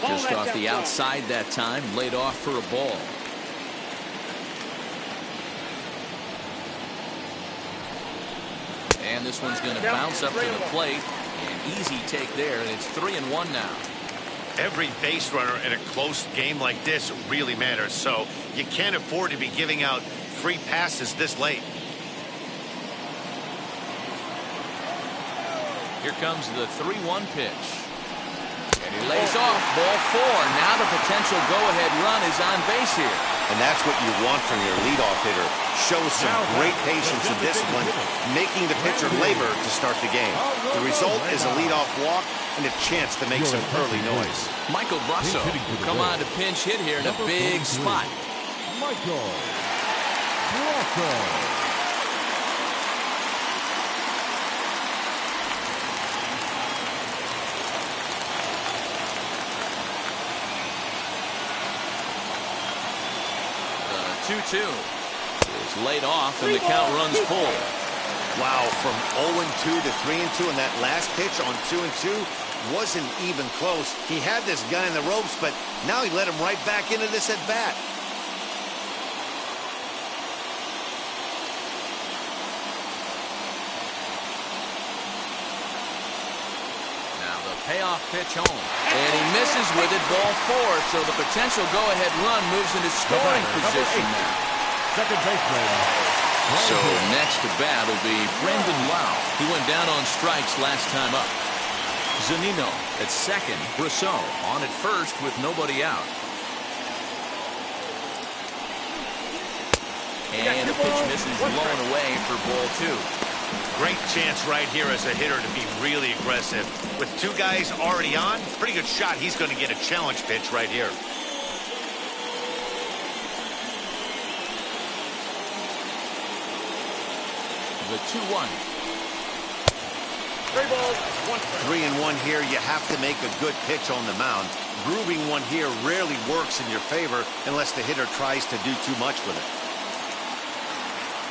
Just off the outside that time, laid off for a ball. And this one's going to bounce up to the plate. An easy take there, and it's 3-1 now. Every base runner in a close game like this really matters, so you can't afford to be giving out free passes this late. Here comes the 3-1 pitch. And he lays off, ball 4. Now the potential go-ahead run is on base here. And that's what you want from your leadoff hitter. Shows some great patience and discipline, making the pitcher labor to start the game. The result is a leadoff walk and a chance to make some early noise. Michael Brasso come on to pinch hit here in a big spot. Michael Brasso. The 2-2 is laid off, and the count runs full. Wow, from 0-2 to 3-2, and that last pitch on 2-2 wasn't even close. He had this guy in the ropes, but now he let him right back into this at bat. Now the payoff pitch home, and he misses with it, ball 4. So the potential go-ahead run moves into scoring position now. Second baseman. So next to bat will be Brendan Lau. He went down on strikes last time up. Zunino at second. Brasso on at first with nobody out. And the pitch misses blown away for ball 2. Great chance right here as a hitter to be really aggressive. With 2 guys already on, pretty good shot he's going to get a challenge pitch right here. The 2-1. 3 balls, 1 strike. 3-1 here. You have to make a good pitch on the mound. Grooving one here rarely works in your favor unless the hitter tries to do too much with it.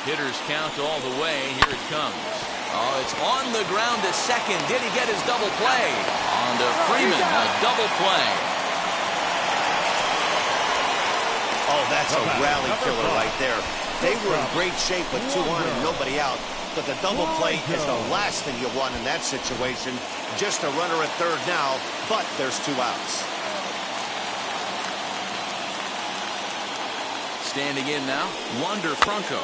Hitters count all the way. Here it comes. Oh, it's on the ground to second. Did he get his double play? On to Freeman, a double play. Oh, that's a rally killer right there. They were in great shape with 2 on and nobody out. But the double play is the last thing you want in that situation. Just a runner at third now, but there's 2 outs. Standing in now, Wander Franco.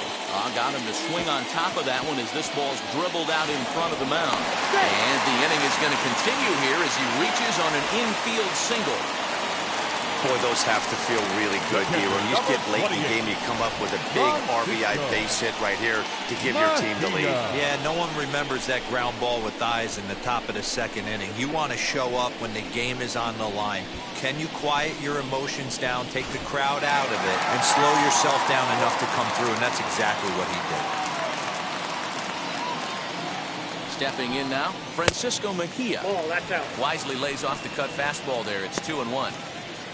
Got him to swing on top of that one as this ball's dribbled out in front of the mound. And the inning is going to continue here as he reaches on an infield single. Boy, those have to feel really good here. When you get late in the game, you come up with a big RBI base hit right here to give your team the lead. Yeah, no one remembers that ground ball with eyes in the top of the 2nd inning. You want to show up when the game is on the line. Can you quiet your emotions down, take the crowd out of it, and slow yourself down enough to come through? And that's exactly what he did. Stepping in now, Francisco Mejia. Ball, that's out. Wisely lays off the cut fastball there. It's 2-1.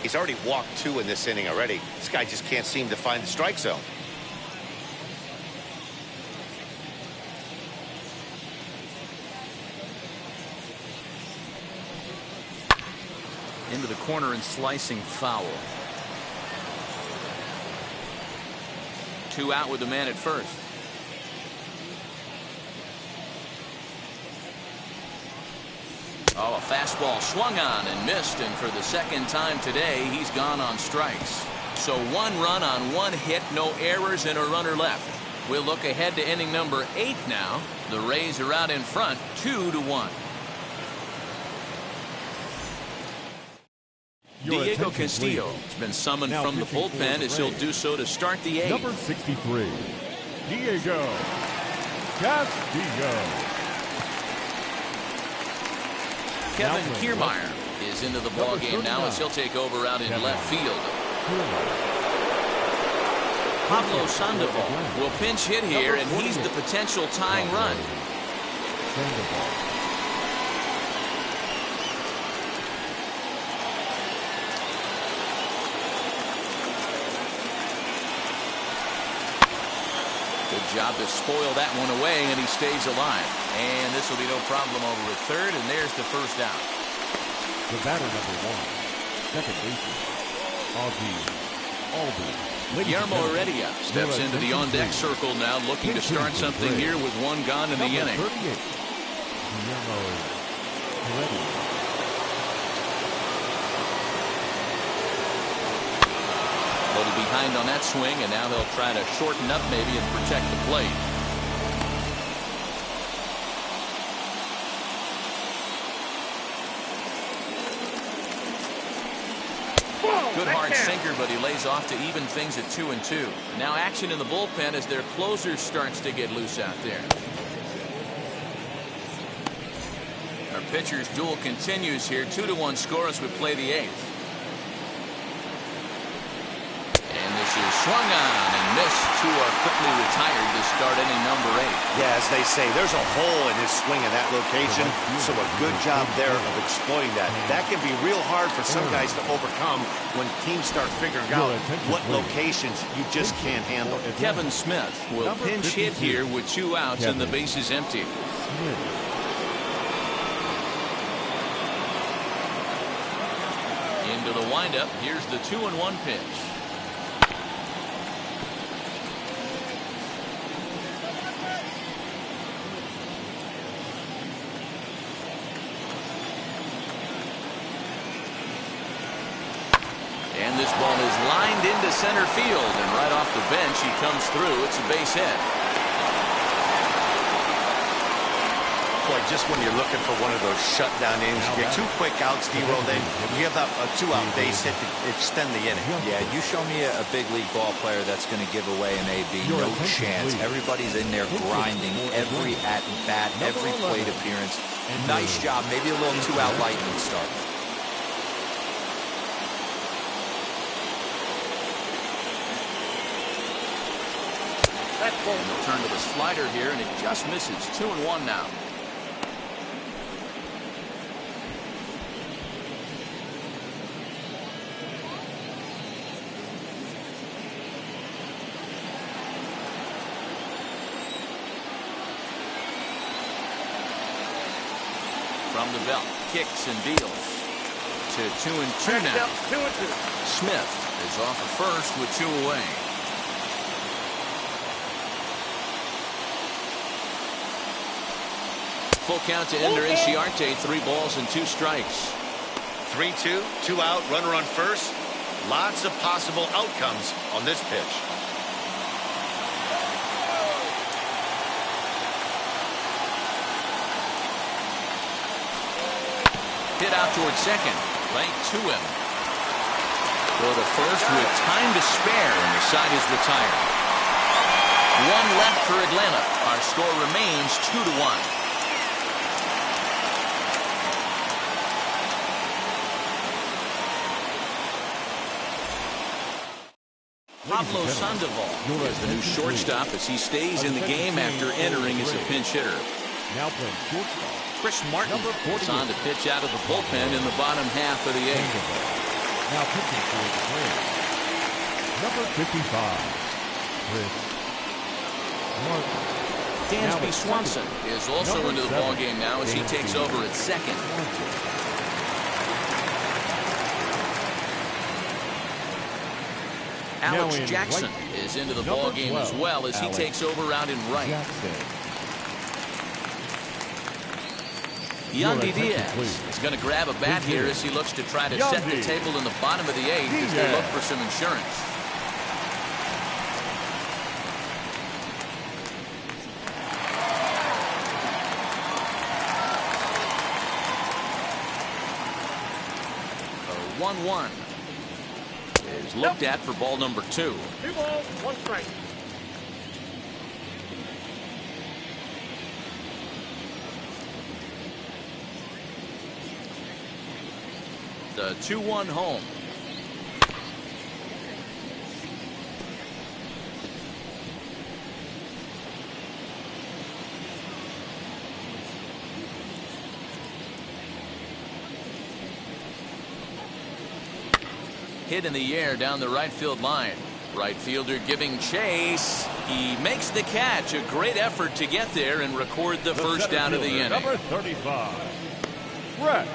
He's already walked 2 in this inning already. This guy just can't seem to find the strike zone. Into the corner and slicing foul. 2 out with the man at first. Oh, a fastball swung on and missed, and for the 2nd time today, he's gone on strikes. So 1 run on 1 hit, no errors, and a runner left. We'll look ahead to inning number 8 now. The Rays are out in front, 2-1. Diego Castillo has been summoned from the bullpen as he'll do so to start the 8th. Number 63, Diego Castillo. Kevin Kiermaier is into the ballgame now as he'll take over out in left field. Pablo Sandoval will pinch hit here, and he's the potential tying run. Good job to spoil that one away, and he stays alive. And this will be no problem over at third, and there's the first out. The batter number 1, second baseman, Ozzie Guillermo Heredia steps into the on-deck circle now, looking to start something here with one gone in the inning. A little behind on that swing, and now they'll try to shorten up maybe and protect the plate. Good hard sinker, but he lays off to even things at 2-2. Now action in the bullpen as their closer starts to get loose out there. Our pitcher's duel continues here. 2-1 score as we play the 8th. And this is swung on and missed. Two are quickly retired to start inning number 8. Yeah, as they say, there's a hole in his swing in that location, so a good job there of exploiting that. That can be real hard for some guys to overcome when teams start figuring out what locations you just can't handle. Kevin Smith will pinch hit here with 2 outs and the bases empty. Into the windup. Here's the 2-1 pitch. And this ball is lined into center field, and right off the bench he comes through. It's a base hit. Boy, just when you're looking for one of those shutdown innings, you get 2 quick outs, D-Roll, then you give up a 2-out base hit to extend the inning. Yeah, you show me a big league ball player that's going to give away an AB. No chance. Everybody's in there grinding every at-bat, every plate appearance. Nice job. Maybe a little 2-out lightning start. And they'll turn to the slider here, and it just misses. 2-1 now. From the belt, kicks and deals to 2-2 now. 2-2. Smith is off at first with 2 away. Full count to Ender Inciarte. 3 balls and 2 strikes. 3-2, 2 out, runner on first. Lots of possible outcomes on this pitch. Hit out towards second. Right to him. Go to first with time to spare, and the side is retired. 1 left for Atlanta. Our score remains 2-1. Pablo Sandoval is the new shortstop as he stays in the game after entering as a pinch hitter. Now playing shortstop. Chris Martin is on to pitch out of the bullpen in the bottom half of the 8th. Now pitching for the Braves. Number 55, Chris Martin. Dansby Swanson is also into the ballgame now as he takes over at second. Alex Jackson is into the ballgame as well as he takes over out in right. Yandy Diaz is going to grab a bat here as he looks to try to set the table in the bottom of the 8th as they look for some insurance. A 1-1 is looked at for ball number 2. 2 balls, 1 strike. The 2-1 home. Hit in the air down the right field line. Right fielder giving chase. He makes the catch. A great effort to get there and record the first out of the inning. Number 35, Rex.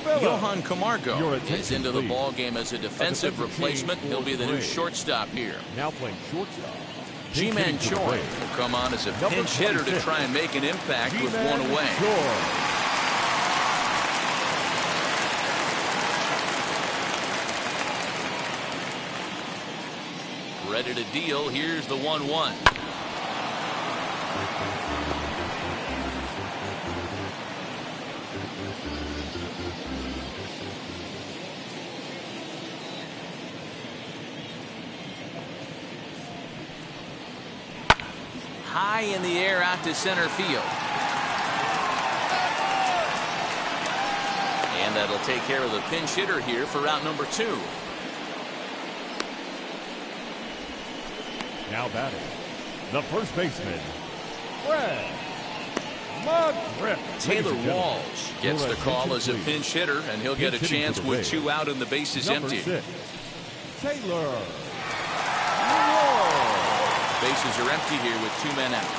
Johan Camargo is into the please. ball game as a defensive replacement. He'll be the new shortstop here. Now playing shortstop. G-Man Choi will come on as a pinch hitter to try and make an impact with one away. Ready to deal. Here's the 1-1. High in the air out to center field. And that'll take care of the pinch hitter here for out number 2. Now batting, the first baseman, Fred McGriff. Taylor Walsh gets the call as a pinch hitter, and he'll get a chance with 2 out and the bases empty. 6, Taylor. Bases are empty here with 2 men out.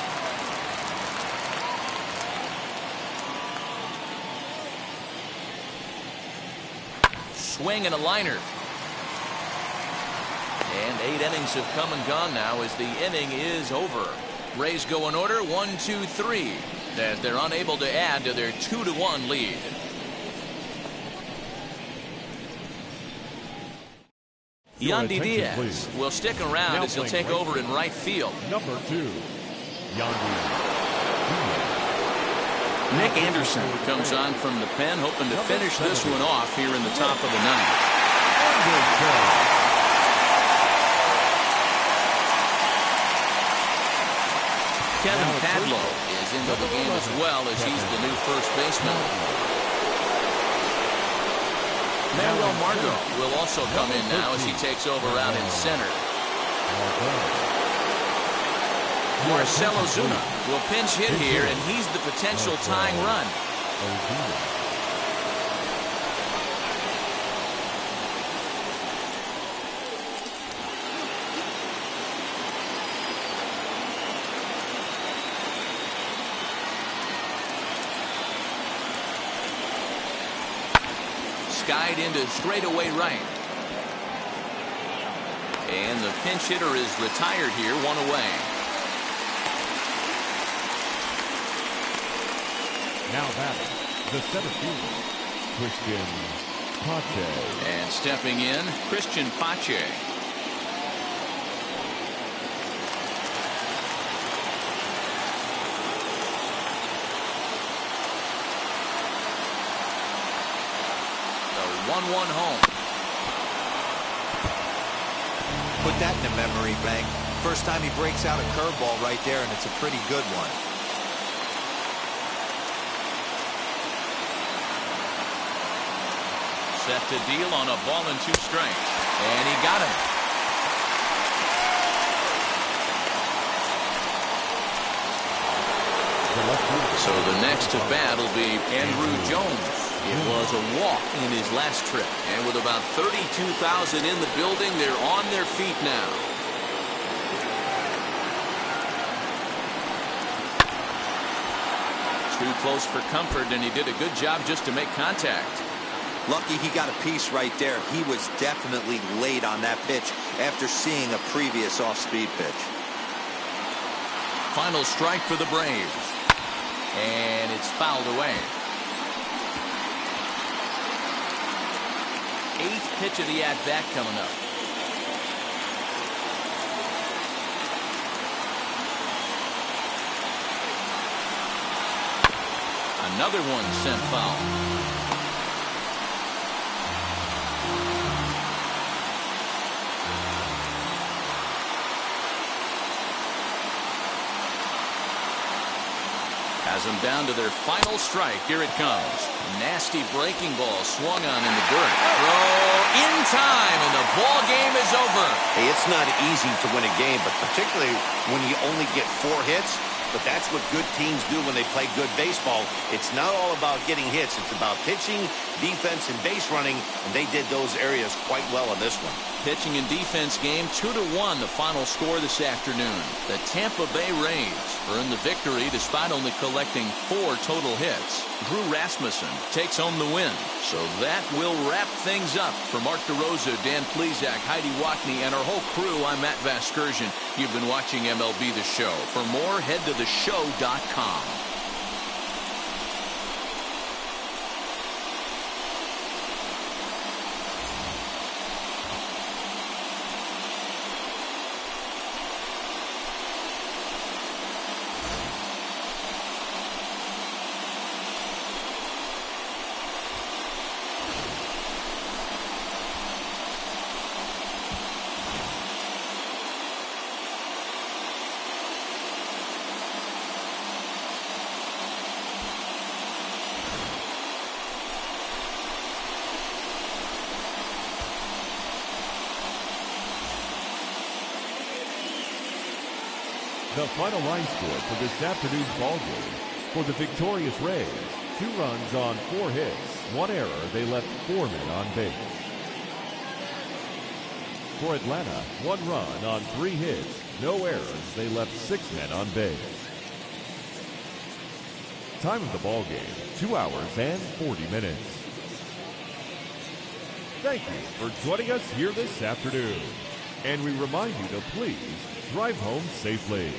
Swing and a liner. And 8 innings have come and gone now as the inning is over. Rays go in order 1-2-3 as they're unable to add to their 2-1 lead. Yandy Diaz will stick around as he'll take over in right field. Number 2, Yandy. Nick Anderson comes on from the pen, hoping to finish this one off here in the top of the 9th. Kevin Padlow is into the game as well as he's the new first baseman. Manuel Margot will also come in now as he takes over out in center. Marcell Ozuna will pinch hit here, and he's the potential tying run. Skied into straightaway right. And the pinch hitter is retired here, 1 away. Now batting, the center fielder, Christian Pache. And stepping in, Christian Pache. The 1-1 home. Put that in a memory bank. First time he breaks out a curveball right there, and it's a pretty good one. Set to deal on a ball and 2 strikes. And he got him. So the next to bat will be Andrew Jones. It was a walk in his last trip. And with about 32,000 in the building, they're on their feet now. Too close for comfort, and he did a good job just to make contact. Lucky he got a piece right there. He was definitely late on that pitch after seeing a previous off-speed pitch. Final strike for the Braves. And it's fouled away. 8th pitch of the at-bat coming up. Another one sent foul. Has them down to their final strike. Here it comes. Nasty breaking ball swung on in the dirt. Throw in time, and the ball game is over. Hey, it's not easy to win a game, but particularly when you only get 4 hits. But that's what good teams do when they play good baseball. It's not all about getting hits. It's about pitching, defense, and base running, and they did those areas quite well in this one. pitching and defense game, 2-1 the final score this afternoon. The Tampa Bay Rays earned the victory despite only collecting 4 total hits. Drew Rasmussen takes home the win. So that will wrap things up. For Mark DeRosa, Dan Plesac, Heidi Watney, and our whole crew, I'm Matt Vasgersian. You've been watching MLB The Show. For more, head to theshow.com. The final line score for this afternoon's ball game. For the victorious Rays, 2 runs on 4 hits, 1 error. They left 4 men on base. For Atlanta, 1 run on 3 hits, no errors. They left 6 men on base. Time of the ball game, 2 hours and 40 minutes. Thank you for joining us here this afternoon. And we remind you to please drive home safely.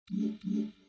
you.